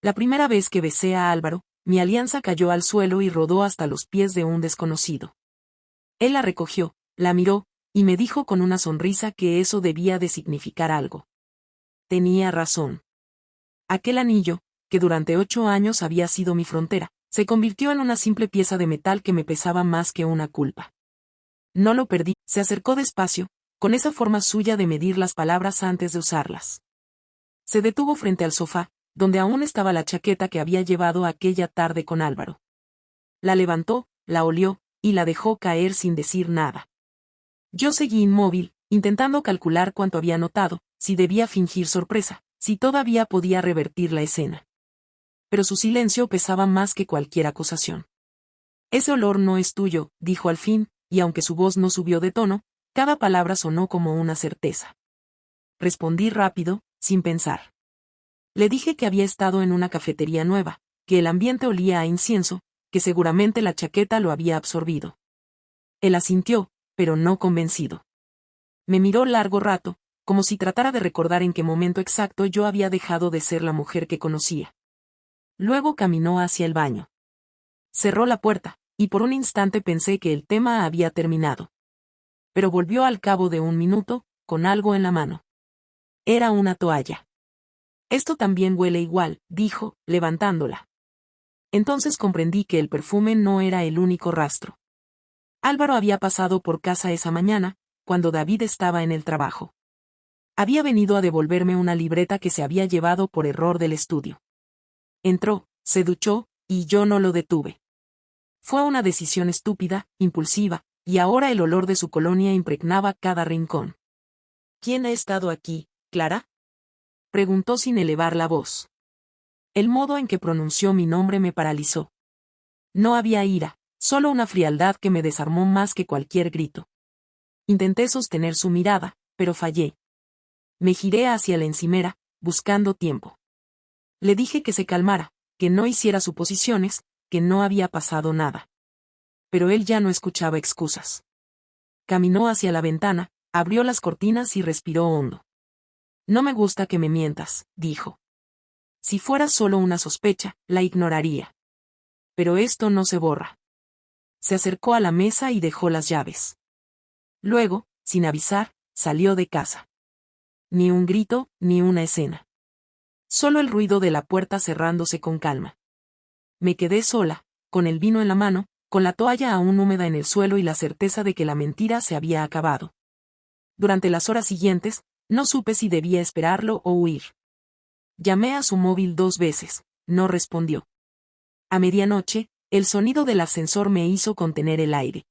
La primera vez que besé a Álvaro, mi alianza cayó al suelo y rodó hasta los pies de un desconocido. Él la recogió, la miró, y me dijo con una sonrisa que eso debía de significar algo. Tenía razón. Aquel anillo, que durante 8 años había sido mi frontera, se convirtió en una simple pieza de metal que me pesaba más que una culpa. No lo perdí, se acercó despacio, con esa forma suya de medir las palabras antes de usarlas. Se detuvo frente al sofá, donde aún estaba la chaqueta que había llevado aquella tarde con Álvaro. La levantó, la olió, y la dejó caer sin decir nada. Yo seguí inmóvil, intentando calcular cuánto había notado, si debía fingir sorpresa, si todavía podía revertir la escena. Pero su silencio pesaba más que cualquier acusación. Ese olor no es tuyo, dijo al fin, y aunque su voz no subió de tono, cada palabra sonó como una certeza. Respondí rápido, sin pensar. Le dije que había estado en una cafetería nueva, que el ambiente olía a incienso, que seguramente la chaqueta lo había absorbido. Él asintió, pero no convencido. Me miró largo rato, como si tratara de recordar en qué momento exacto yo había dejado de ser la mujer que conocía. Luego caminó hacia el baño. Cerró la puerta, y por un instante pensé que el tema había terminado. Pero volvió al cabo de un minuto, con algo en la mano. Era una toalla. Esto también huele igual, dijo, levantándola. Entonces comprendí que el perfume no era el único rastro. Álvaro había pasado por casa esa mañana, cuando David estaba en el trabajo. Había venido a devolverme una libreta que se había llevado por error del estudio. Entró, se duchó, y yo no lo detuve. Fue una decisión estúpida, impulsiva, y ahora el olor de su colonia impregnaba cada rincón. ¿Quién ha estado aquí, Clara?, preguntó sin elevar la voz. El modo en que pronunció mi nombre me paralizó. No había ira, solo una frialdad que me desarmó más que cualquier grito. Intenté sostener su mirada, pero fallé. Me giré hacia la encimera, buscando tiempo. Le dije que se calmara, que no hiciera suposiciones, que no había pasado nada. Pero él ya no escuchaba excusas. Caminó hacia la ventana, abrió las cortinas y respiró hondo. No me gusta que me mientas, dijo. Si fuera solo una sospecha, la ignoraría. Pero esto no se borra. Se acercó a la mesa y dejó las llaves. Luego, sin avisar, salió de casa. Ni un grito, ni una escena. Solo el ruido de la puerta cerrándose con calma. Me quedé sola, con el vino en la mano, con la toalla aún húmeda en el suelo y la certeza de que la mentira se había acabado. Durante las horas siguientes, no supe si debía esperarlo o huir. Llamé a su móvil 2 veces, no respondió. A medianoche, el sonido del ascensor me hizo contener el aire.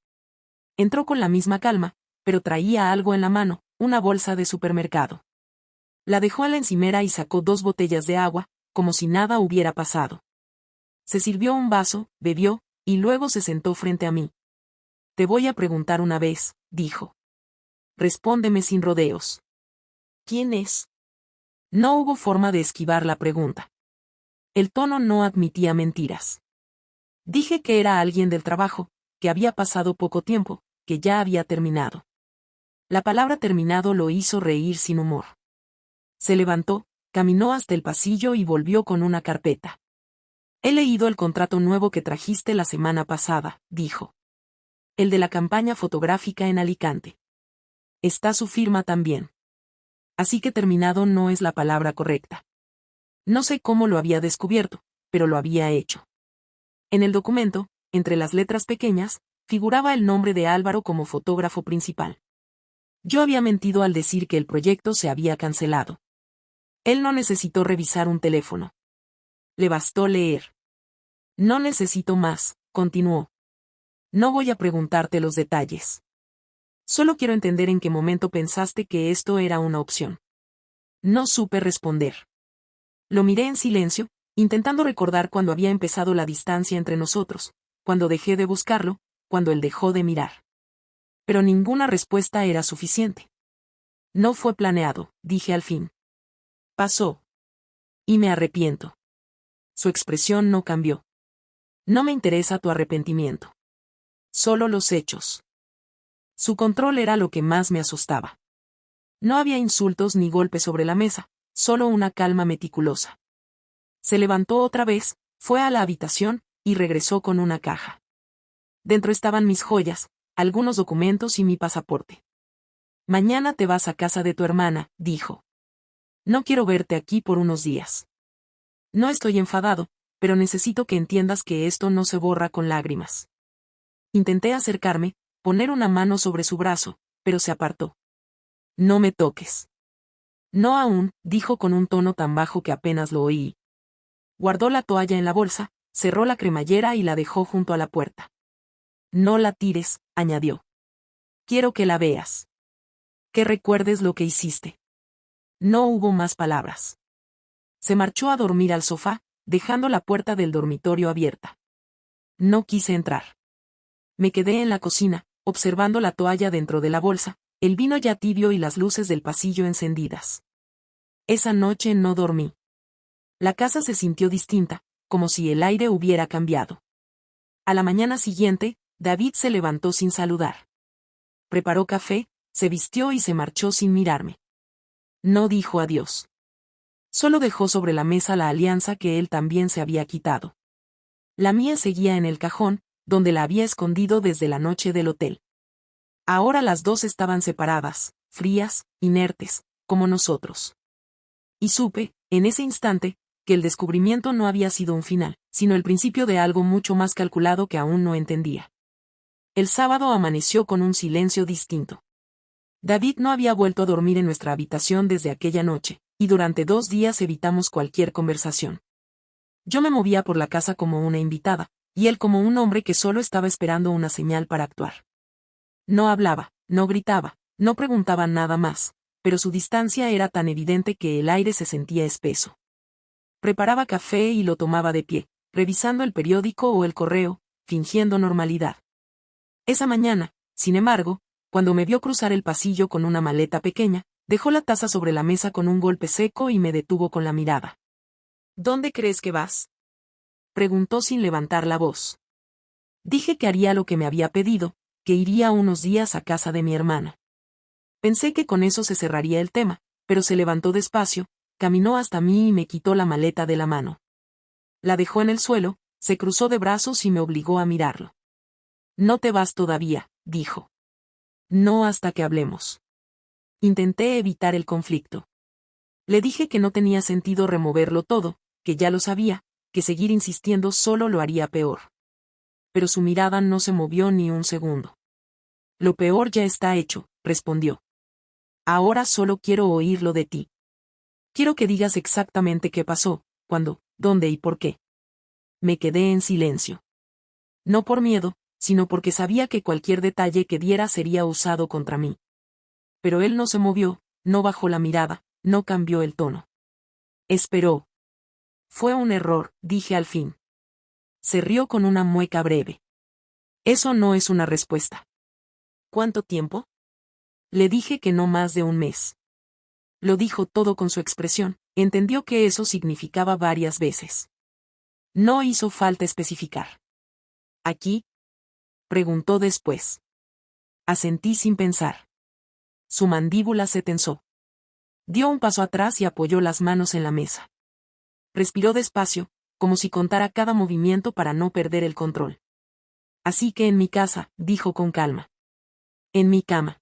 Entró con la misma calma, pero traía algo en la mano, una bolsa de supermercado. La dejó a la encimera y sacó 2 botellas de agua, como si nada hubiera pasado. Se sirvió un vaso, bebió, y luego se sentó frente a mí. Te voy a preguntar una vez, dijo. Respóndeme sin rodeos. ¿Quién es? No hubo forma de esquivar la pregunta. El tono no admitía mentiras. Dije que era alguien del trabajo, que había pasado poco tiempo, que ya había terminado. La palabra terminado lo hizo reír sin humor. Se levantó, caminó hasta el pasillo y volvió con una carpeta. He leído el contrato nuevo que trajiste la semana pasada, dijo. El de la campaña fotográfica en Alicante. Está su firma también. Así que terminado no es la palabra correcta. No sé cómo lo había descubierto, pero lo había hecho. En el documento, entre las letras pequeñas, figuraba el nombre de Álvaro como fotógrafo principal. Yo había mentido al decir que el proyecto se había cancelado. Él no necesitó revisar un teléfono. Le bastó leer. No necesito más, continuó. No voy a preguntarte los detalles. Solo quiero entender en qué momento pensaste que esto era una opción. No supe responder. Lo miré en silencio, intentando recordar cuándo había empezado la distancia entre nosotros, cuando dejé de buscarlo, cuando él dejó de mirar. Pero ninguna respuesta era suficiente. No fue planeado, dije al fin. Pasó. Y me arrepiento. Su expresión no cambió. No me interesa tu arrepentimiento. Solo los hechos. Su control era lo que más me asustaba. No había insultos ni golpes sobre la mesa, solo una calma meticulosa. Se levantó otra vez, fue a la habitación, y regresó con una caja. Dentro estaban mis joyas, algunos documentos y mi pasaporte. Mañana te vas a casa de tu hermana, dijo. No quiero verte aquí por unos días. No estoy enfadado, pero necesito que entiendas que esto no se borra con lágrimas. Intenté acercarme, poner una mano sobre su brazo, pero se apartó. No me toques. No aún, dijo con un tono tan bajo que apenas lo oí. Guardó la toalla en la bolsa, cerró la cremallera y la dejó junto a la puerta. No la tires, añadió. Quiero que la veas. Que recuerdes lo que hiciste. No hubo más palabras. Se marchó a dormir al sofá, dejando la puerta del dormitorio abierta. No quise entrar. Me quedé en la cocina, observando la toalla dentro de la bolsa, el vino ya tibio y las luces del pasillo encendidas. Esa noche no dormí. La casa se sintió distinta, como si el aire hubiera cambiado. A la mañana siguiente, David se levantó sin saludar. Preparó café, se vistió y se marchó sin mirarme. No dijo adiós. Solo dejó sobre la mesa la alianza que él también se había quitado. La mía seguía en el cajón, donde la había escondido desde la noche del hotel. Ahora las dos estaban separadas, frías, inertes, como nosotros. Y supe, en ese instante, que el descubrimiento no había sido un final, sino el principio de algo mucho más calculado que aún no entendía. El sábado amaneció con un silencio distinto. David no había vuelto a dormir en nuestra habitación desde aquella noche, y durante 2 días evitamos cualquier conversación. Yo me movía por la casa como una invitada, y él como un hombre que solo estaba esperando una señal para actuar. No hablaba, no gritaba, no preguntaba nada más, pero su distancia era tan evidente que el aire se sentía espeso. Preparaba café y lo tomaba de pie, revisando el periódico o el correo, fingiendo normalidad. Esa mañana, sin embargo, cuando me vio cruzar el pasillo con una maleta pequeña, dejó la taza sobre la mesa con un golpe seco y me detuvo con la mirada. ¿Dónde crees que vas?, preguntó sin levantar la voz. Dije que haría lo que me había pedido, que iría unos días a casa de mi hermana. Pensé que con eso se cerraría el tema, pero se levantó despacio, caminó hasta mí y me quitó la maleta de la mano. La dejó en el suelo, se cruzó de brazos y me obligó a mirarlo. No te vas todavía, dijo. No hasta que hablemos. Intenté evitar el conflicto. Le dije que no tenía sentido removerlo todo, que ya lo sabía, que seguir insistiendo solo lo haría peor. Pero su mirada no se movió ni un segundo. Lo peor ya está hecho, respondió. Ahora solo quiero oírlo de ti. Quiero que digas exactamente qué pasó, cuándo, dónde y por qué. Me quedé en silencio. No por miedo, sino porque sabía que cualquier detalle que diera sería usado contra mí. Pero él no se movió, no bajó la mirada, no cambió el tono. Esperó. Fue un error, dije al fin. Se rió con una mueca breve. Eso no es una respuesta. ¿Cuánto tiempo? Le dije que no más de un mes. Lo dijo todo con su expresión, entendió que eso significaba varias veces. No hizo falta especificar. ¿Aquí?, preguntó después. Asentí sin pensar. Su mandíbula se tensó. Dio un paso atrás y apoyó las manos en la mesa. Respiró despacio, como si contara cada movimiento para no perder el control. Así que en mi casa, dijo con calma. En mi cama.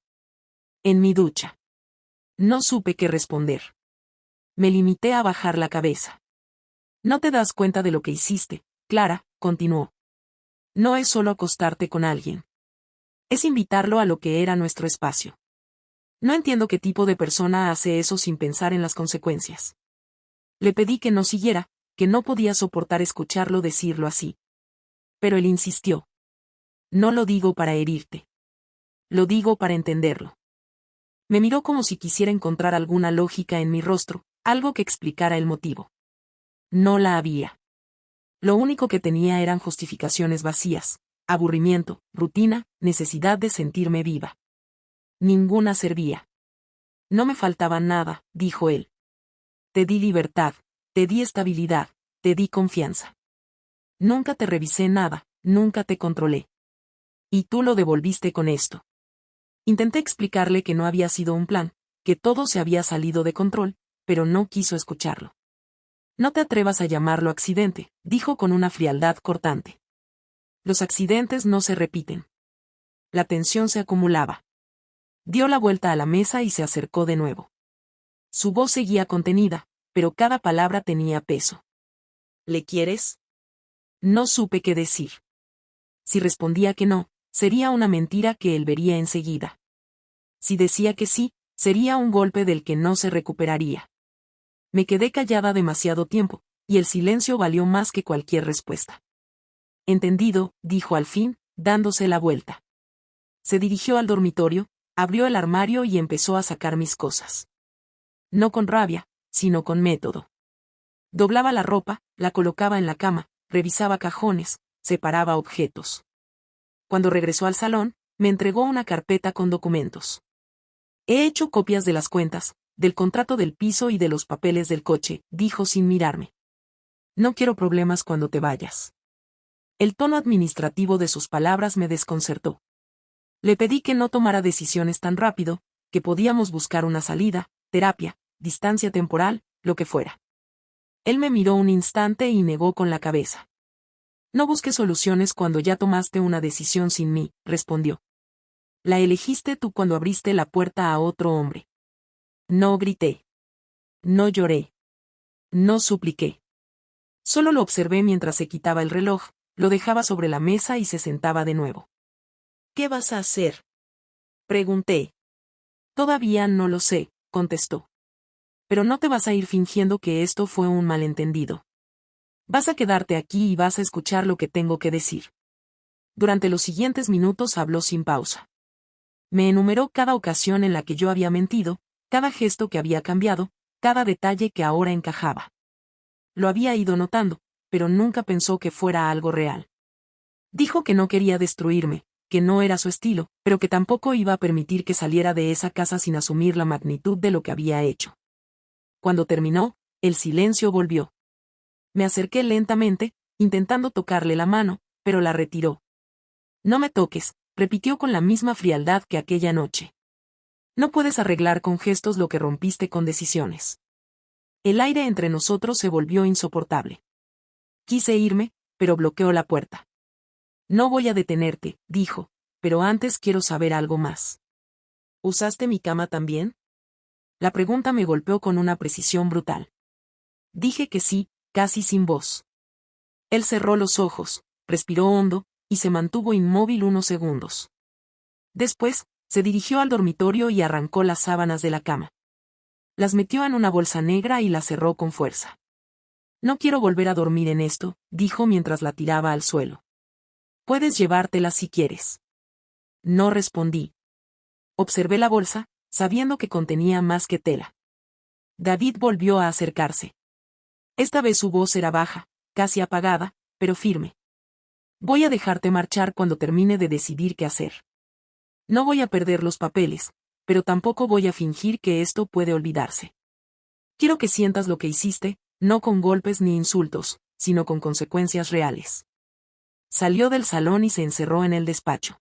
En mi ducha. No supe qué responder. Me limité a bajar la cabeza. No te das cuenta de lo que hiciste, Clara, continuó. No es solo acostarte con alguien. Es invitarlo a lo que era nuestro espacio. No entiendo qué tipo de persona hace eso sin pensar en las consecuencias. Le pedí que no siguiera, que no podía soportar escucharlo decirlo así. Pero él insistió. No lo digo para herirte. Lo digo para entenderlo. Me miró como si quisiera encontrar alguna lógica en mi rostro, algo que explicara el motivo. No la había. Lo único que tenía eran justificaciones vacías, aburrimiento, rutina, necesidad de sentirme viva. Ninguna servía. No me faltaba nada, dijo él. Te di libertad, te di estabilidad, te di confianza. Nunca te revisé nada, nunca te controlé. Y tú lo devolviste con esto. Intenté explicarle que no había sido un plan, que todo se había salido de control, pero no quiso escucharlo. No te atrevas a llamarlo accidente, dijo con una frialdad cortante. Los accidentes no se repiten. La tensión se acumulaba. Dio la vuelta a la mesa y se acercó de nuevo. Su voz seguía contenida, pero cada palabra tenía peso. ¿Le quieres? No supe qué decir. Si respondía que no, sería una mentira que él vería enseguida. Si decía que sí, sería un golpe del que no se recuperaría. Me quedé callada demasiado tiempo, y el silencio valió más que cualquier respuesta. Entendido, dijo al fin, dándose la vuelta. Se dirigió al dormitorio, abrió el armario y empezó a sacar mis cosas. No con rabia, sino con método. Doblaba la ropa, la colocaba en la cama, revisaba cajones, separaba objetos. Cuando regresó al salón, me entregó una carpeta con documentos. He hecho copias de las cuentas, del contrato del piso y de los papeles del coche, dijo sin mirarme. No quiero problemas cuando te vayas. El tono administrativo de sus palabras me desconcertó. Le pedí que no tomara decisiones tan rápido, que podíamos buscar una salida, terapia, distancia temporal, lo que fuera. Él me miró un instante y negó con la cabeza. No busques soluciones cuando ya tomaste una decisión sin mí, respondió. La elegiste tú cuando abriste la puerta a otro hombre. No grité. No lloré. No supliqué. Solo lo observé mientras se quitaba el reloj, lo dejaba sobre la mesa y se sentaba de nuevo. ¿Qué vas a hacer? Pregunté. Todavía no lo sé, contestó. Pero no te vas a ir fingiendo que esto fue un malentendido. Vas a quedarte aquí y vas a escuchar lo que tengo que decir. Durante los siguientes minutos habló sin pausa. Me enumeró cada ocasión en la que yo había mentido, cada gesto que había cambiado, cada detalle que ahora encajaba. Lo había ido notando, pero nunca pensó que fuera algo real. Dijo que no quería destruirme, que no era su estilo, pero que tampoco iba a permitir que saliera de esa casa sin asumir la magnitud de lo que había hecho. Cuando terminó, el silencio volvió. Me acerqué lentamente, intentando tocarle la mano, pero la retiró. No me toques, repitió con la misma frialdad que aquella noche. No puedes arreglar con gestos lo que rompiste con decisiones. El aire entre nosotros se volvió insoportable. Quise irme, pero bloqueó la puerta. No voy a detenerte, dijo, pero antes quiero saber algo más. ¿Usaste mi cama también? La pregunta me golpeó con una precisión brutal. Dije que sí, casi sin voz. Él cerró los ojos, respiró hondo, y se mantuvo inmóvil unos segundos. Después, se dirigió al dormitorio y arrancó las sábanas de la cama. Las metió en una bolsa negra y la cerró con fuerza. No quiero volver a dormir en esto, dijo mientras la tiraba al suelo. Puedes llevártela si quieres. No respondí. Observé la bolsa, sabiendo que contenía más que tela. David volvió a acercarse. Esta vez su voz era baja, casi apagada, pero firme. Voy a dejarte marchar cuando termine de decidir qué hacer. No voy a perder los papeles, pero tampoco voy a fingir que esto puede olvidarse. Quiero que sientas lo que hiciste, no con golpes ni insultos, sino con consecuencias reales. Salió del salón y se encerró en el despacho.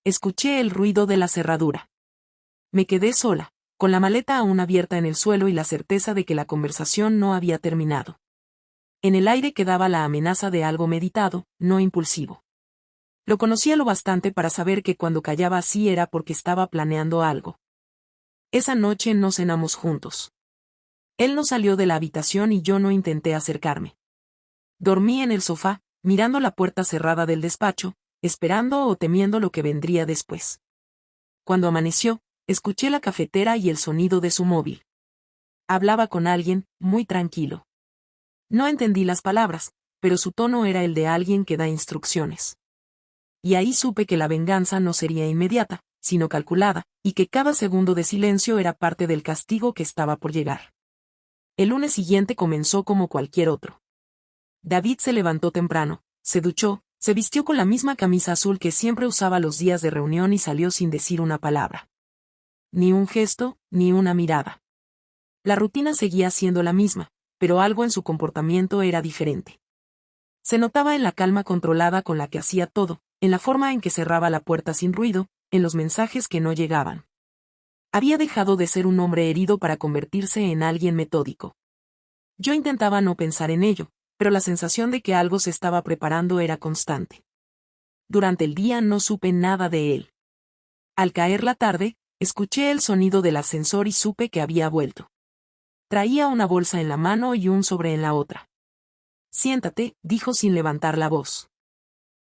Escuché el ruido de la cerradura. Me quedé sola, con la maleta aún abierta en el suelo y la certeza de que la conversación no había terminado. En el aire quedaba la amenaza de algo meditado, no impulsivo. Lo conocía lo bastante para saber que cuando callaba así era porque estaba planeando algo. Esa noche no cenamos juntos. Él no salió de la habitación y yo no intenté acercarme. Dormí en el sofá, mirando la puerta cerrada del despacho, esperando o temiendo lo que vendría después. Cuando amaneció, escuché la cafetera y el sonido de su móvil. Hablaba con alguien, muy tranquilo. No entendí las palabras, pero su tono era el de alguien que da instrucciones. Y ahí supe que la venganza no sería inmediata, sino calculada, y que cada segundo de silencio era parte del castigo que estaba por llegar. El lunes siguiente comenzó como cualquier otro. David se levantó temprano, se duchó, se vistió con la misma camisa azul que siempre usaba los días de reunión y salió sin decir una palabra. Ni un gesto, ni una mirada. La rutina seguía siendo la misma, pero algo en su comportamiento era diferente. Se notaba en la calma controlada con la que hacía todo, en la forma en que cerraba la puerta sin ruido, en los mensajes que no llegaban. Había dejado de ser un hombre herido para convertirse en alguien metódico. Yo intentaba no pensar en ello, pero la sensación de que algo se estaba preparando era constante. Durante el día no supe nada de él. Al caer la tarde, escuché el sonido del ascensor y supe que había vuelto. Traía una bolsa en la mano y un sobre en la otra. Siéntate, dijo sin levantar la voz.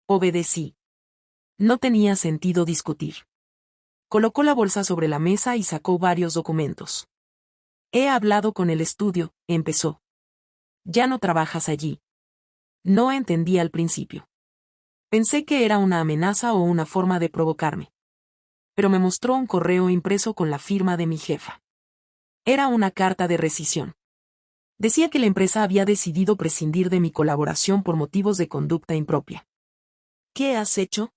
Obedecí. No tenía sentido discutir. Colocó la bolsa sobre la mesa y sacó varios documentos. He hablado con el estudio, empezó. Ya no trabajas allí. No entendí al principio. Pensé que era una amenaza o una forma de provocarme. Pero me mostró un correo impreso con la firma de mi jefa. Era una carta de rescisión. Decía que la empresa había decidido prescindir de mi colaboración por motivos de conducta impropia. ¿Qué has hecho?,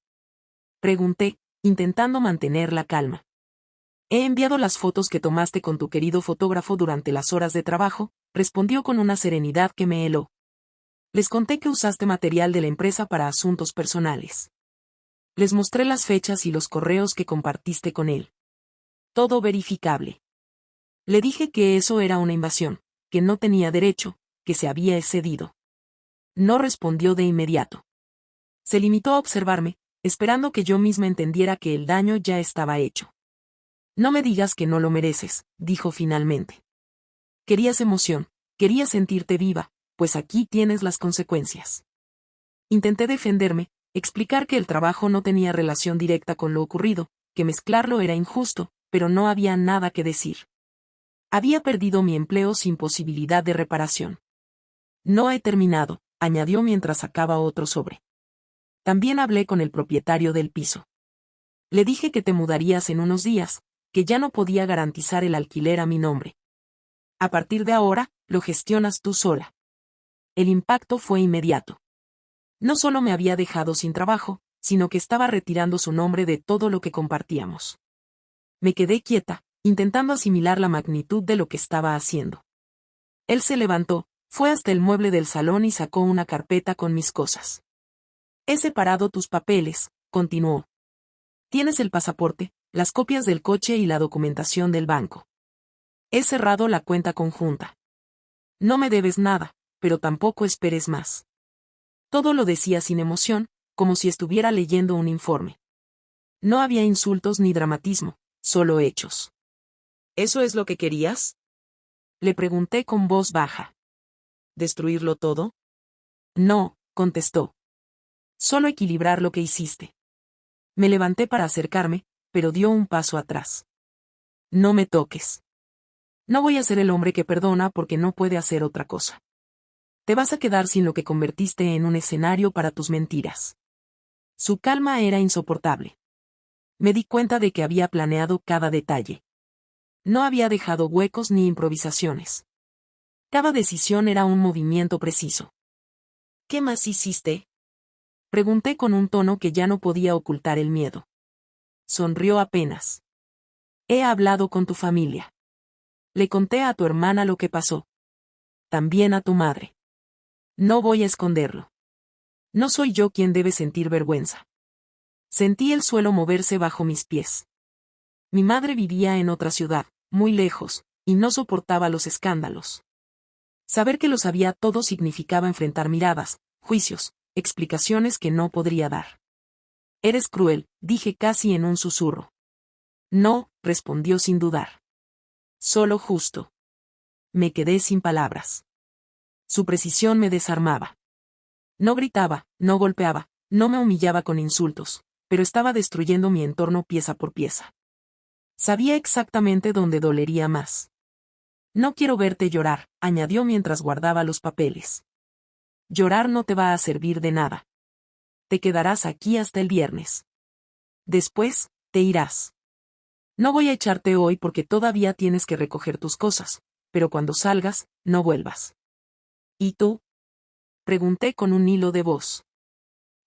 pregunté, intentando mantener la calma. He enviado las fotos que tomaste con tu querido fotógrafo durante las horas de trabajo, respondió con una serenidad que me heló. Les conté que usaste material de la empresa para asuntos personales. Les mostré las fechas y los correos que compartiste con él. Todo verificable. Le dije que eso era una invasión, que no tenía derecho, que se había excedido. No respondió de inmediato. Se limitó a observarme, esperando que yo misma entendiera que el daño ya estaba hecho. No me digas que no lo mereces, dijo finalmente. Querías emoción, querías sentirte viva, pues aquí tienes las consecuencias. Intenté defenderme, explicar que el trabajo no tenía relación directa con lo ocurrido, que mezclarlo era injusto, pero no había nada que decir. Había perdido mi empleo sin posibilidad de reparación. No he terminado, añadió mientras sacaba otro sobre. También hablé con el propietario del piso. Le dije que te mudarías en unos días, que ya no podía garantizar el alquiler a mi nombre. A partir de ahora, lo gestionas tú sola. El impacto fue inmediato. No solo me había dejado sin trabajo, sino que estaba retirando su nombre de todo lo que compartíamos. Me quedé quieta, intentando asimilar la magnitud de lo que estaba haciendo. Él se levantó, fue hasta el mueble del salón y sacó una carpeta con mis cosas. He separado tus papeles, continuó. Tienes el pasaporte, las copias del coche y la documentación del banco. He cerrado la cuenta conjunta. No me debes nada, pero tampoco esperes más. Todo lo decía sin emoción, como si estuviera leyendo un informe. No había insultos ni dramatismo, solo hechos. ¿Eso es lo que querías?, le pregunté con voz baja. ¿Destruirlo todo? No, contestó. Solo equilibrar lo que hiciste. Me levanté para acercarme, pero dio un paso atrás. No me toques. No voy a ser el hombre que perdona porque no puede hacer otra cosa. Te vas a quedar sin lo que convertiste en un escenario para tus mentiras. Su calma era insoportable. Me di cuenta de que había planeado cada detalle. No había dejado huecos ni improvisaciones. Cada decisión era un movimiento preciso. ¿Qué más hiciste?, pregunté con un tono que ya no podía ocultar el miedo. Sonrió apenas. He hablado con tu familia. Le conté a tu hermana lo que pasó. También a tu madre. No voy a esconderlo. No soy yo quien debe sentir vergüenza. Sentí el suelo moverse bajo mis pies. Mi madre vivía en otra ciudad, muy lejos, y no soportaba los escándalos. Saber que lo sabía todo significaba enfrentar miradas, juicios, explicaciones que no podría dar. Eres cruel, dije casi en un susurro. No, respondió sin dudar. Solo justo. Me quedé sin palabras. Su precisión me desarmaba. No gritaba, no golpeaba, no me humillaba con insultos, pero estaba destruyendo mi entorno pieza por pieza. Sabía exactamente dónde dolería más. No quiero verte llorar, añadió mientras guardaba los papeles. Llorar no te va a servir de nada. Te quedarás aquí hasta el viernes. Después, te irás. No voy a echarte hoy porque todavía tienes que recoger tus cosas, pero cuando salgas, no vuelvas. ¿Y tú?, pregunté con un hilo de voz.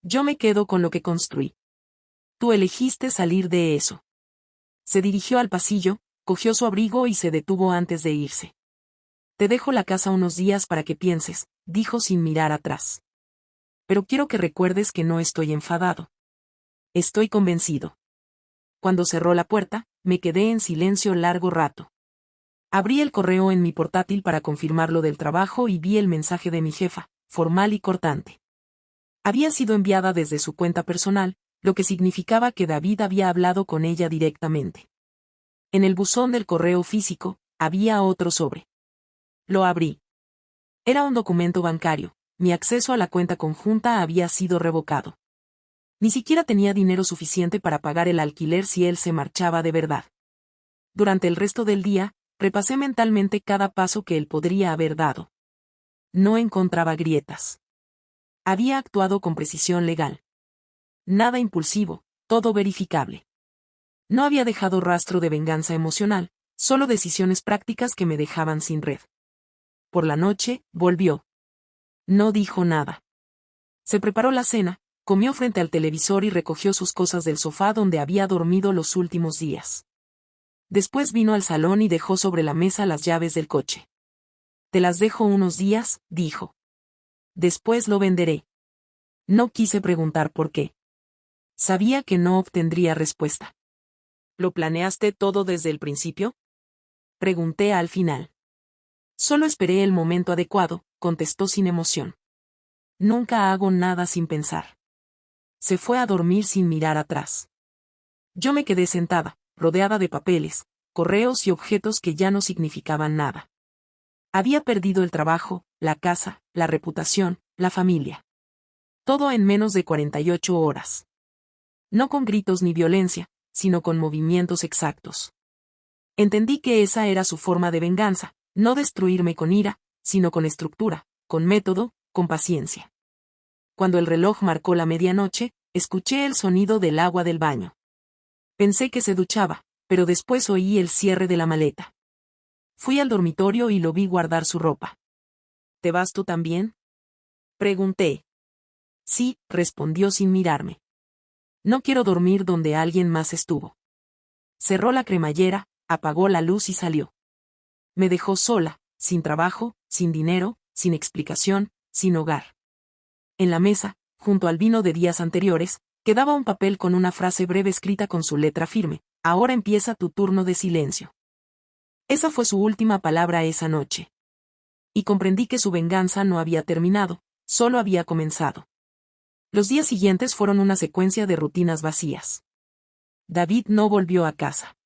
Yo me quedo con lo que construí. Tú elegiste salir de eso. Se dirigió al pasillo, cogió su abrigo y se detuvo antes de irse. Te dejo la casa unos días para que pienses, dijo sin mirar atrás. Pero quiero que recuerdes que no estoy enfadado. Estoy convencido. Cuando cerró la puerta, me quedé en silencio largo rato. Abrí el correo en mi portátil para confirmar lo del trabajo y vi el mensaje de mi jefa, formal y cortante. Había sido enviada desde su cuenta personal, lo que significaba que David había hablado con ella directamente. En el buzón del correo físico, había otro sobre. Lo abrí. Era un documento bancario. Mi acceso a la cuenta conjunta había sido revocado. Ni siquiera tenía dinero suficiente para pagar el alquiler si él se marchaba de verdad. Durante el resto del día, repasé mentalmente cada paso que él podría haber dado. No encontraba grietas. Había actuado con precisión legal. Nada impulsivo, todo verificable. No había dejado rastro de venganza emocional, solo decisiones prácticas que me dejaban sin red. Por la noche, volvió. No dijo nada. Se preparó la cena, comió frente al televisor y recogió sus cosas del sofá donde había dormido los últimos días. Después vino al salón y dejó sobre la mesa las llaves del coche. Te las dejo unos días, dijo. Después lo venderé. No quise preguntar por qué. Sabía que no obtendría respuesta. ¿Lo planeaste todo desde el principio? Pregunté al final. Solo esperé el momento adecuado, contestó sin emoción. Nunca hago nada sin pensar. Se fue a dormir sin mirar atrás. Yo me quedé sentada, rodeada de papeles, correos y objetos que ya no significaban nada. Había perdido el trabajo, la casa, la reputación, la familia. Todo en menos de 48 horas. No con gritos ni violencia, sino con movimientos exactos. Entendí que esa era su forma de venganza, no destruirme con ira, sino con estructura, con método, con paciencia. Cuando el reloj marcó la medianoche, escuché el sonido del agua del baño. Pensé que se duchaba, pero después oí el cierre de la maleta. Fui al dormitorio y lo vi guardar su ropa. ¿Te vas tú también? Pregunté. Sí, respondió sin mirarme. No quiero dormir donde alguien más estuvo. Cerró la cremallera, apagó la luz y salió. Me dejó sola, sin trabajo, sin dinero, sin explicación, sin hogar. En la mesa, junto al vino de días anteriores, quedaba un papel con una frase breve escrita con su letra firme: ahora empieza tu turno de silencio. Esa fue su última palabra esa noche. Y comprendí que su venganza no había terminado, solo había comenzado. Los días siguientes fueron una secuencia de rutinas vacías. David no volvió a casa.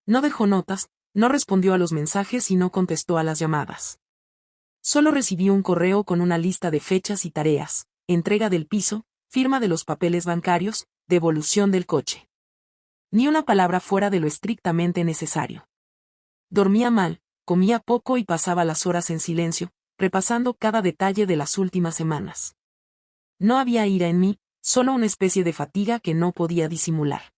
No dejó notas, no respondió a los mensajes y no contestó a las llamadas. Solo recibí un correo con una lista de fechas y tareas: entrega del piso, firma de los papeles bancarios, devolución del coche. Ni una palabra fuera de lo estrictamente necesario. Dormía mal, comía poco y pasaba las horas en silencio, repasando cada detalle de las últimas semanas. No había ira en mí, solo una especie de fatiga que no podía disimular.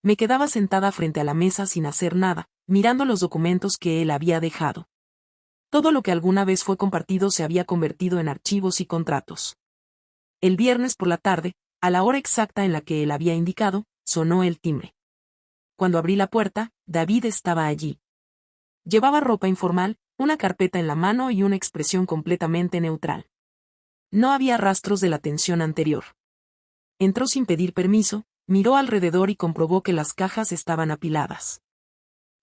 Me quedaba sentada frente a la mesa sin hacer nada, mirando los documentos que él había dejado. Todo lo que alguna vez fue compartido se había convertido en archivos y contratos. El viernes por la tarde, a la hora exacta en la que él había indicado, sonó el timbre. Cuando abrí la puerta, David estaba allí. Llevaba ropa informal, una carpeta en la mano y una expresión completamente neutral. No había rastros de la tensión anterior. Entró sin pedir permiso, miró alrededor y comprobó que las cajas estaban apiladas.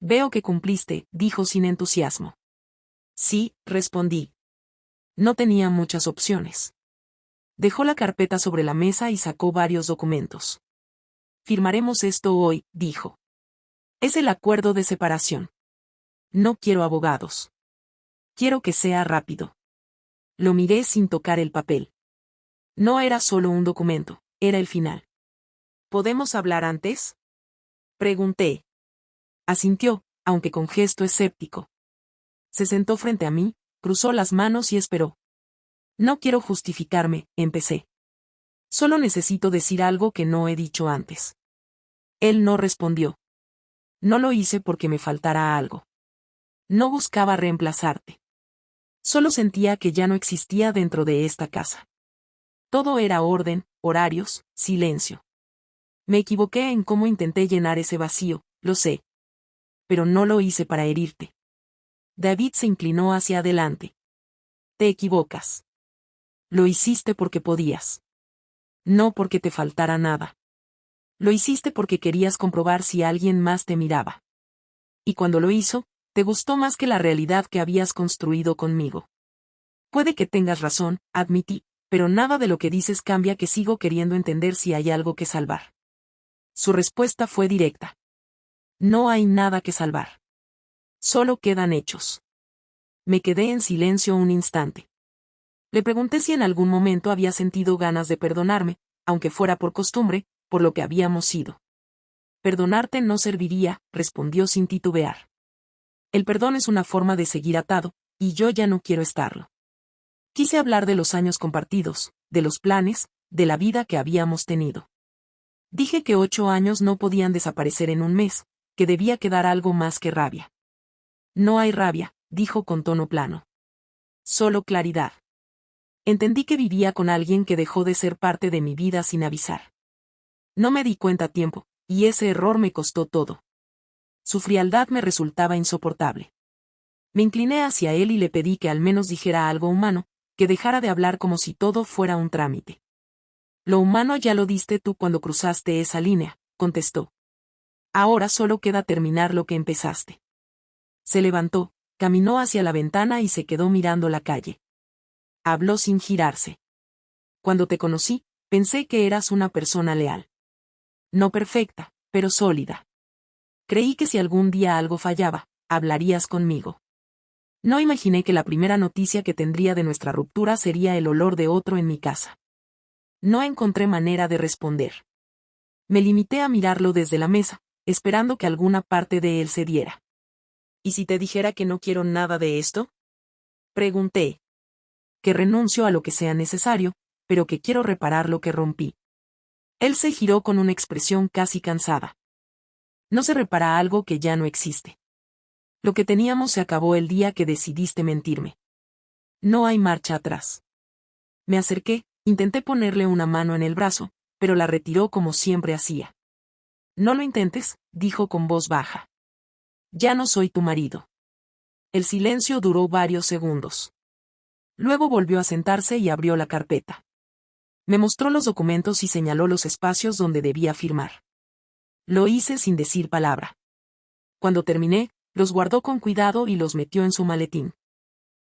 Veo que cumpliste, dijo sin entusiasmo. Sí, respondí. No tenía muchas opciones. Dejó la carpeta sobre la mesa y sacó varios documentos. Firmaremos esto hoy, dijo. Es el acuerdo de separación. No quiero abogados. Quiero que sea rápido. Lo miré sin tocar el papel. No era solo un documento, era el final. ¿Podemos hablar antes? Pregunté. Asintió, aunque con gesto escéptico. Se sentó frente a mí, cruzó las manos y esperó. No quiero justificarme, empecé. Solo necesito decir algo que no he dicho antes. Él no respondió. No lo hice porque me faltara algo. No buscaba reemplazarte. Solo sentía que ya no existía dentro de esta casa. Todo era orden, horarios, silencio. Me equivoqué en cómo intenté llenar ese vacío, lo sé. Pero no lo hice para herirte. David se inclinó hacia adelante. Te equivocas. Lo hiciste porque podías. No porque te faltara nada. Lo hiciste porque querías comprobar si alguien más te miraba. Y cuando lo hizo, Te gustó más que la realidad que habías construido conmigo. Puede que tengas razón, admití, pero nada de lo que dices cambia que sigo queriendo entender si hay algo que salvar. Su respuesta fue directa. No hay nada que salvar. Solo quedan hechos. Me quedé en silencio un instante. Le pregunté si en algún momento había sentido ganas de perdonarme, aunque fuera por costumbre, por lo que habíamos sido. Perdonarte no serviría, respondió sin titubear. El perdón es una forma de seguir atado, y yo ya no quiero estarlo. Quise hablar de los años compartidos, de los planes, de la vida que habíamos tenido. Dije que 8 años no podían desaparecer en un mes, que debía quedar algo más que rabia. No hay rabia, dijo con tono plano. Solo claridad. Entendí que vivía con alguien que dejó de ser parte de mi vida sin avisar. No me di cuenta a tiempo, y ese error me costó todo. Su frialdad me resultaba insoportable. Me incliné hacia él y le pedí que al menos dijera algo humano, que dejara de hablar como si todo fuera un trámite. Lo humano ya lo diste tú cuando cruzaste esa línea, contestó. Ahora solo queda terminar lo que empezaste. Se levantó, caminó hacia la ventana y se quedó mirando la calle. Habló sin girarse. Cuando te conocí, pensé que eras una persona leal. No perfecta, pero sólida. Creí que si algún día algo fallaba, hablarías conmigo. No imaginé que la primera noticia que tendría de nuestra ruptura sería el olor de otro en mi casa. No encontré manera de responder. Me limité a mirarlo desde la mesa, esperando que alguna parte de él cediera. ¿Y si te dijera que no quiero nada de esto? Pregunté. Que renuncio a lo que sea necesario, pero que quiero reparar lo que rompí. Él se giró con una expresión casi cansada. No se repara algo que ya no existe. Lo que teníamos se acabó el día que decidiste mentirme. No hay marcha atrás. Me acerqué, intenté ponerle una mano en el brazo, pero la retiró como siempre hacía. No lo intentes, dijo con voz baja. Ya no soy tu marido. El silencio duró varios segundos. Luego volvió a sentarse y abrió la carpeta. Me mostró los documentos y señaló los espacios donde debía firmar. Lo hice sin decir palabra. Cuando terminé, los guardó con cuidado y los metió en su maletín.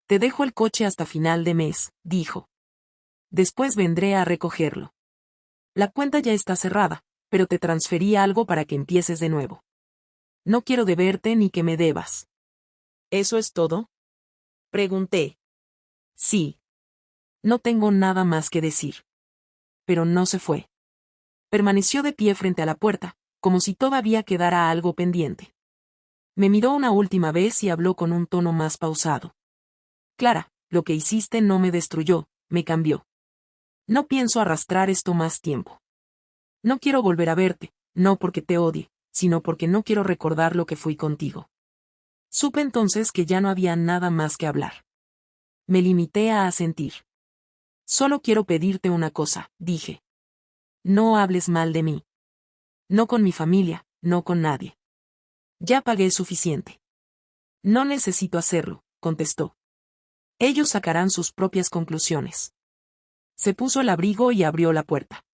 Te dejo el coche hasta final de mes, dijo. Después vendré a recogerlo. La cuenta ya está cerrada, pero te transferí algo para que empieces de nuevo. No quiero deberte ni que me debas. ¿Eso es todo? Pregunté. Sí. No tengo nada más que decir. Pero no se fue. Permaneció de pie frente a la puerta, como si todavía quedara algo pendiente. Me miró una última vez y habló con un tono más pausado. Clara, lo que hiciste no me destruyó, me cambió. No pienso arrastrar esto más tiempo. No quiero volver a verte, no porque te odie, sino porque no quiero recordar lo que fui contigo. Supe entonces que ya no había nada más que hablar. Me limité a asentir. Solo quiero pedirte una cosa, dije. No hables mal de mí. No con mi familia, no con nadie. Ya pagué suficiente. No necesito hacerlo, contestó. Ellos sacarán sus propias conclusiones. Se puso el abrigo y abrió la puerta.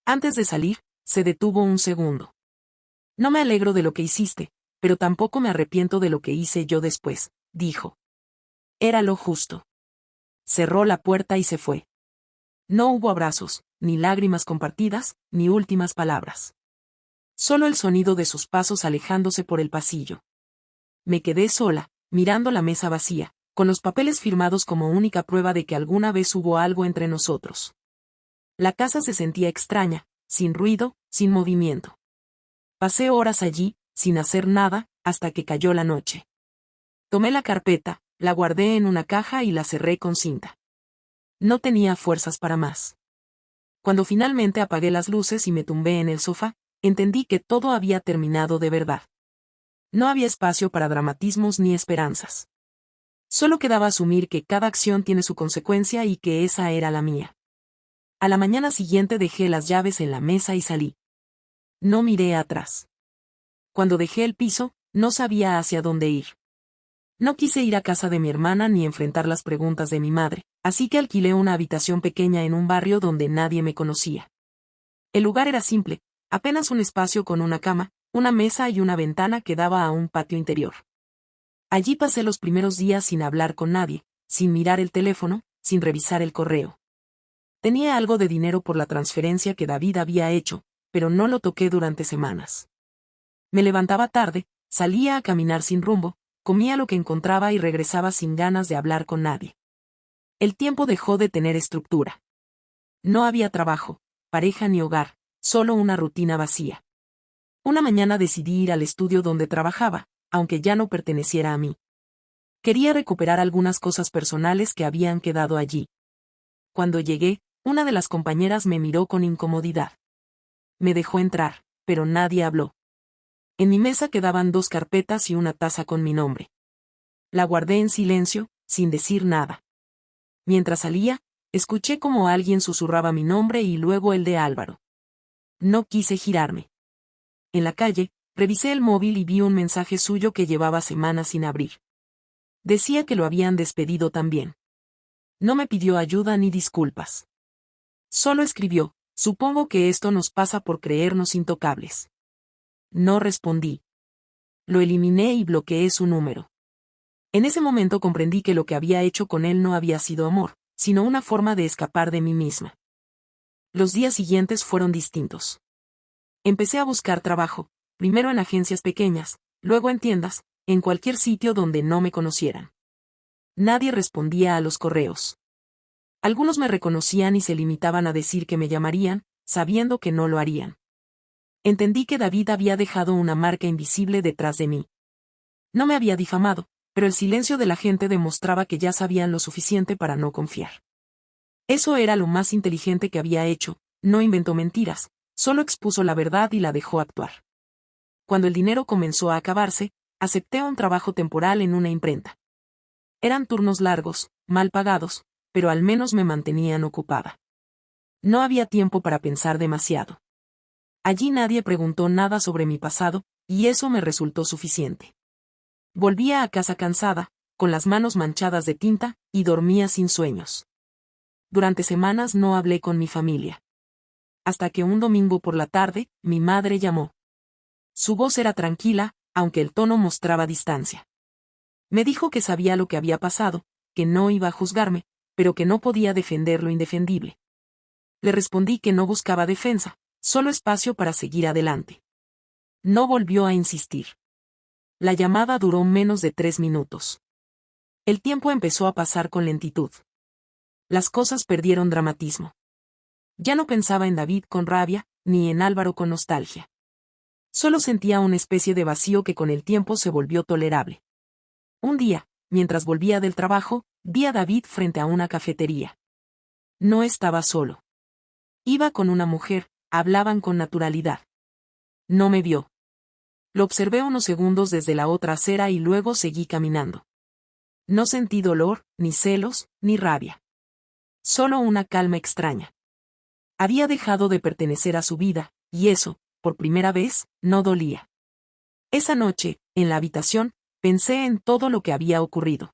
Antes de salir, se detuvo un segundo. No me alegro de lo que hiciste, pero tampoco me arrepiento de lo que hice yo después, dijo. Era lo justo. Cerró la puerta y se fue. No hubo abrazos, ni lágrimas compartidas, ni últimas palabras. Solo el sonido de sus pasos alejándose por el pasillo. Me quedé sola, mirando la mesa vacía, con los papeles firmados como única prueba de que alguna vez hubo algo entre nosotros. La casa se sentía extraña, sin ruido, sin movimiento. Pasé horas allí, sin hacer nada, hasta que cayó la noche. Tomé la carpeta, la guardé en una caja y la cerré con cinta. No tenía fuerzas para más. Cuando finalmente apagué las luces y me tumbé en el sofá, entendí que todo había terminado de verdad. No había espacio para dramatismos ni esperanzas. Solo quedaba asumir que cada acción tiene su consecuencia y que esa era la mía. A la mañana siguiente dejé las llaves en la mesa y salí. No miré atrás. Cuando dejé el piso, no sabía hacia dónde ir. No quise ir a casa de mi hermana ni enfrentar las preguntas de mi madre, así que alquilé una habitación pequeña en un barrio donde nadie me conocía. El lugar era simple, apenas un espacio con una cama, una mesa y una ventana que daba a un patio interior. Allí pasé los primeros días sin hablar con nadie, sin mirar el teléfono, sin revisar el correo. Tenía algo de dinero por la transferencia que David había hecho, pero no lo toqué durante semanas. Me levantaba tarde, salía a caminar sin rumbo, comía lo que encontraba y regresaba sin ganas de hablar con nadie. El tiempo dejó de tener estructura. No había trabajo, pareja ni hogar, solo una rutina vacía. Una mañana decidí ir al estudio donde trabajaba, aunque ya no perteneciera a mí. Quería recuperar algunas cosas personales que habían quedado allí. Cuando llegué, una de las compañeras me miró con incomodidad. Me dejó entrar, pero nadie habló. En mi mesa quedaban 2 carpetas y una taza con mi nombre. La guardé en silencio, sin decir nada. Mientras salía, escuché como alguien susurraba mi nombre y luego el de Álvaro. No quise girarme. En la calle, revisé el móvil y vi un mensaje suyo que llevaba semanas sin abrir. Decía que lo habían despedido también. No me pidió ayuda ni disculpas. Solo escribió: supongo que esto nos pasa por creernos intocables. No respondí. Lo eliminé y bloqueé su número. En ese momento comprendí que lo que había hecho con él no había sido amor, sino una forma de escapar de mí misma. Los días siguientes fueron distintos. Empecé a buscar trabajo, primero en agencias pequeñas, luego en tiendas, en cualquier sitio donde no me conocieran. Nadie respondía a los correos. Algunos me reconocían y se limitaban a decir que me llamarían, sabiendo que no lo harían. Entendí que David había dejado una marca invisible detrás de mí. No me había difamado, pero el silencio de la gente demostraba que ya sabían lo suficiente para no confiar. Eso era lo más inteligente que había hecho, no inventó mentiras, solo expuso la verdad y la dejó actuar. Cuando el dinero comenzó a acabarse, acepté un trabajo temporal en una imprenta. Eran turnos largos, mal pagados, pero al menos me mantenían ocupada. No había tiempo para pensar demasiado. Allí nadie preguntó nada sobre mi pasado, y eso me resultó suficiente. Volvía a casa cansada, con las manos manchadas de tinta, y dormía sin sueños. Durante semanas no hablé con mi familia. Hasta que un domingo por la tarde, mi madre llamó. Su voz era tranquila, aunque el tono mostraba distancia. Me dijo que sabía lo que había pasado, que no iba a juzgarme, pero que no podía defender lo indefendible. Le respondí que no buscaba defensa, solo espacio para seguir adelante. No volvió a insistir. La llamada duró menos de 3 minutos. El tiempo empezó a pasar con lentitud. Las cosas perdieron dramatismo. Ya no pensaba en David con rabia, ni en Álvaro con nostalgia. Solo sentía una especie de vacío que con el tiempo se volvió tolerable. Un día, mientras volvía del trabajo, vi a David frente a una cafetería. No estaba solo. Iba con una mujer, hablaban con naturalidad. No me vio. Lo observé unos segundos desde la otra acera y luego seguí caminando. No sentí dolor, ni celos, ni rabia. Solo una calma extraña. Había dejado de pertenecer a su vida, y eso, por primera vez, no dolía. Esa noche, en la habitación, pensé en todo lo que había ocurrido.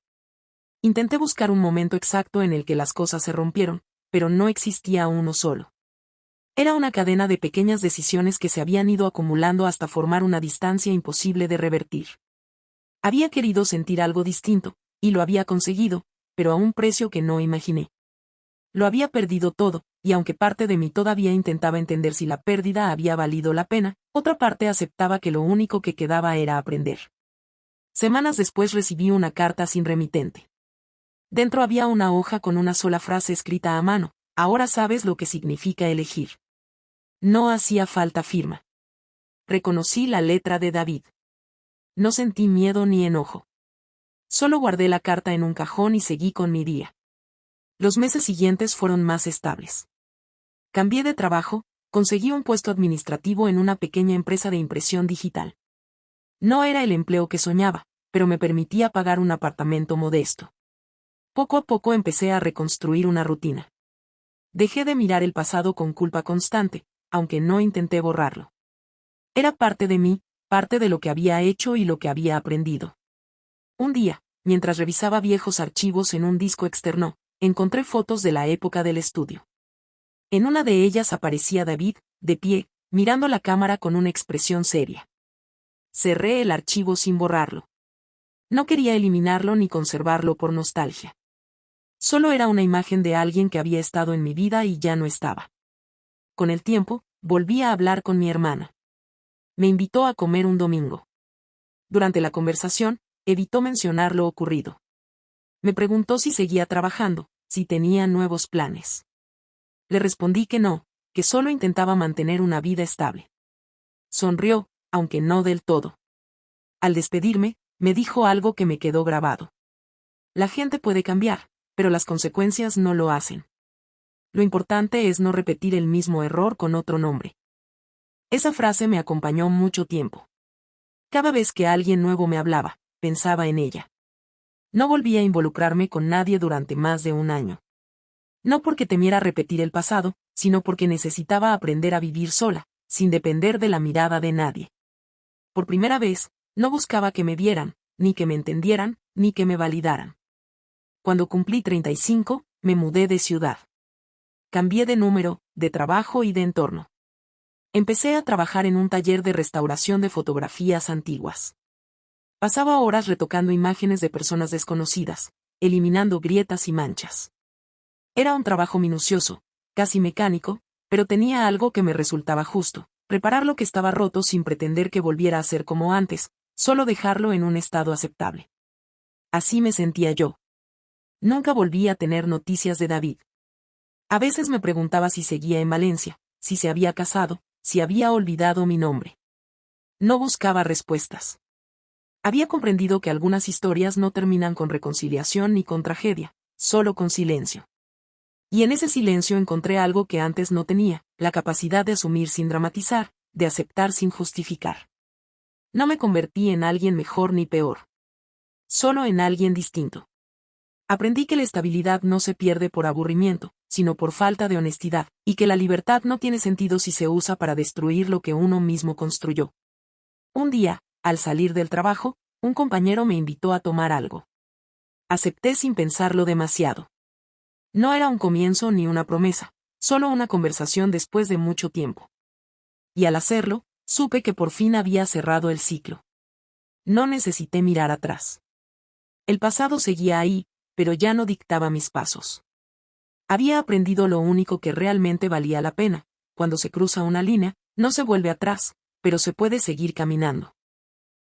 Intenté buscar un momento exacto en el que las cosas se rompieron, pero no existía uno solo. Era una cadena de pequeñas decisiones que se habían ido acumulando hasta formar una distancia imposible de revertir. Había querido sentir algo distinto, y lo había conseguido, pero a un precio que no imaginé. Lo había perdido todo, y aunque parte de mí todavía intentaba entender si la pérdida había valido la pena, otra parte aceptaba que lo único que quedaba era aprender. Semanas después recibí una carta sin remitente. Dentro había una hoja con una sola frase escrita a mano: ahora sabes lo que significa elegir. No hacía falta firma. Reconocí la letra de David. No sentí miedo ni enojo. Solo guardé la carta en un cajón y seguí con mi día. Los meses siguientes fueron más estables. Cambié de trabajo, conseguí un puesto administrativo en una pequeña empresa de impresión digital. No era el empleo que soñaba, pero me permitía pagar un apartamento modesto. Poco a poco empecé a reconstruir una rutina. Dejé de mirar el pasado con culpa constante, aunque no intenté borrarlo. Era parte de mí, parte de lo que había hecho y lo que había aprendido. Un día, mientras revisaba viejos archivos en un disco externo, encontré fotos de la época del estudio. En una de ellas aparecía David, de pie, mirando la cámara con una expresión seria. Cerré el archivo sin borrarlo. No quería eliminarlo ni conservarlo por nostalgia. Solo era una imagen de alguien que había estado en mi vida y ya no estaba. Con el tiempo, volví a hablar con mi hermana. Me invitó a comer un domingo. Durante la conversación, evitó mencionar lo ocurrido. Me preguntó si seguía trabajando, si tenía nuevos planes. Le respondí que no, que solo intentaba mantener una vida estable. Sonrió, aunque no del todo. Al despedirme, me dijo algo que me quedó grabado. La gente puede cambiar, pero las consecuencias no lo hacen. Lo importante es no repetir el mismo error con otro nombre. Esa frase me acompañó mucho tiempo. Cada vez que alguien nuevo me hablaba, pensaba en ella. No volví a involucrarme con nadie durante más de un año. No porque temiera repetir el pasado, sino porque necesitaba aprender a vivir sola, sin depender de la mirada de nadie. Por primera vez, no buscaba que me vieran, ni que me entendieran, ni que me validaran. Cuando cumplí 35, me mudé de ciudad. Cambié de número, de trabajo y de entorno. Empecé a trabajar en un taller de restauración de fotografías antiguas. Pasaba horas retocando imágenes de personas desconocidas, eliminando grietas y manchas. Era un trabajo minucioso, casi mecánico, pero tenía algo que me resultaba justo: reparar lo que estaba roto sin pretender que volviera a ser como antes, solo dejarlo en un estado aceptable. Así me sentía yo. Nunca volví a tener noticias de David. A veces me preguntaba si seguía en Valencia, si se había casado, si había olvidado mi nombre. No buscaba respuestas. Había comprendido que algunas historias no terminan con reconciliación ni con tragedia, solo con silencio. Y en ese silencio encontré algo que antes no tenía: la capacidad de asumir sin dramatizar, de aceptar sin justificar. No me convertí en alguien mejor ni peor. Solo en alguien distinto. Aprendí que la estabilidad no se pierde por aburrimiento, sino por falta de honestidad, y que la libertad no tiene sentido si se usa para destruir lo que uno mismo construyó. Un día, al salir del trabajo, un compañero me invitó a tomar algo. Acepté sin pensarlo demasiado. No era un comienzo ni una promesa, solo una conversación después de mucho tiempo. Y al hacerlo, supe que por fin había cerrado el ciclo. No necesité mirar atrás. El pasado seguía ahí, pero ya no dictaba mis pasos. Había aprendido lo único que realmente valía la pena: cuando se cruza una línea, no se vuelve atrás, pero se puede seguir caminando.